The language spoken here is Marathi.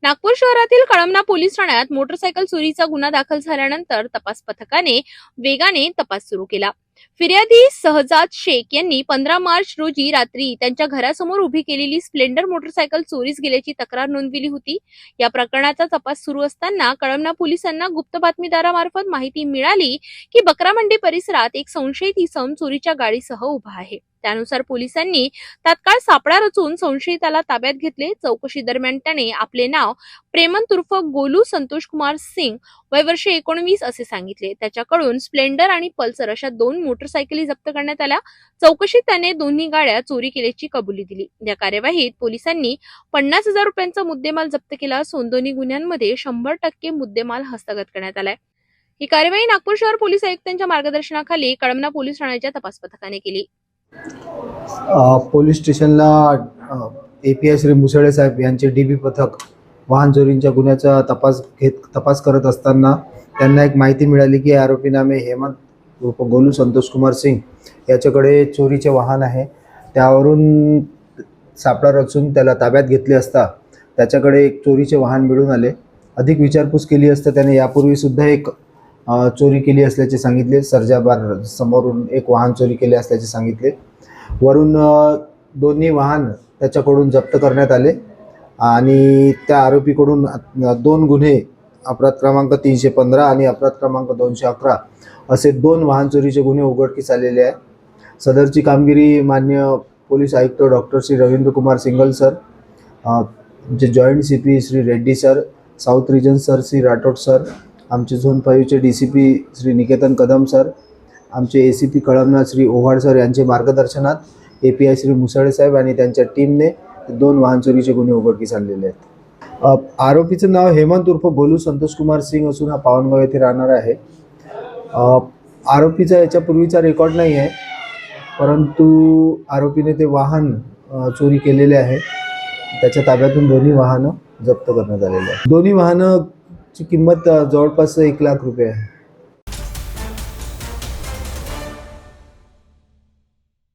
नागपूर शहरातील कळमना पोलीस ठाण्यात मोटरसायकल चोरीचा गुन्हा दाखल झाल्यानंतर तपास पथकाने वेगाने तपास सुरू केला। फिर्यादी सहजाद शेख यांनी 15 मार्च रोजी रात्री त्यांच्या घरासमोर उभी केलेली स्प्लेंडर मोटरसायकल चोरीस गेल्याची तक्रार नोंदविली होती। या प्रकरणाचा तपास सुरू असताना कळमना पोलिसांना गुप्त बातमीदारामार्फत माहिती मिळाली की बकरा मंडी परिसरात एक संशयित इसम चोरीच्या गाडीसह उभा आहे। त्यानुसार पोलिसांनी तात्काळ सापळा रचून संशयिताला ताब्यात घेतले। चौकशी दरम्यान त्याने आपले नाव प्रेमंत उर्फ गोलू संतोष कुमार सिंग वय वर्ष 19 असे सांगितले। त्याच्याकडून स्प्लेंडर आणि पल्सर अशा 2 मोटरसायकली जप्त करण्यात आल्या। चौकशीत त्याने दोन्ही गाड्या चोरी केल्याची कबुली दिली। या कार्यवाहीत पोलिसांनी 50,000 रुपयांचा मुद्देमाल जप्त केला असून दोन्ही गुन्ह्यांमध्ये 100% मुद्देमाल हस्तगत करण्यात आलाय। ही कार्यवाही नागपूर शहर पोलीस आयुक्तांच्या मार्गदर्शनाखाली कळमना पोलीस ठाण्याच्या तपास पथकाने केली। पोलीस स्टेशनला एपीआय श्री मुसळे साहेब यांचे डीबी पथक वाहन चोरीच्या गुन्ह्याचा तपास करत असताना त्यांना एक माहिती मिळाली की आरोपी नामे हेमंत उर्फ गोलू संतोष कुमार सिंग याच्याकडे चोरीचे वाहन आहे। त्यावरून सापळा रचून त्याला ताब्यात घेतले असता त्याच्याकडे एक चोरीचे वाहन मिळून आले। अधिक विचारपूस केली असता त्याने यापूर्वी सुद्धा एक चोरी केली असल्याचे सांगितले। सर्जाबार समोरून एक वाहन चोरी केले असल्याचे सांगितले। वरून दोन्ही वाहन त्याच्याकडून जप्त करण्यात आले आणि त्या आरोपीकडून 2 गुन्हे अपराध क्रमांक 315 आणि अपराध क्रमांक 211 असे 2 वाहन चोरीचे गुन्हे उघडकीस आलेले आहे। सदरची कामगिरी मान्य पोलीस आयुक्त डॉक्टर श्री रवींद्र कुमार सिंगल सर, आमचे joint CP Shri Reddy sir, south region sir Shri Rathod sir, आमचे झोन 5 चे डीसीपी श्री निकेतन कदम सर, आमचे एसीपी कळमना श्री ओव्हाड सर यांचे मार्गदर्शनात एपीआय श्री मुसळे साहेब आणि त्यांच्या टीमने 2 वाहन चोरीचे गुन्हे उघडकीस आणलेले आहेत। आरोपीचं नाव हेमंत उर्फ गोलू संतोष कुमार सिंग असून हा पावनगाव येथे राहणार आहे। आरोपीचा याच्यापूर्वीचा रेकॉर्ड नाही आहे, परंतु आरोपीने ते वाहन चोरी केलेले आहे। त्याच्या ताब्यातून दोन्ही वाहनं जप्त करण्यात आलेले आहेत। दोन्ही वाहनाची किंमत जवळपास 1 लाख रुपये आहे।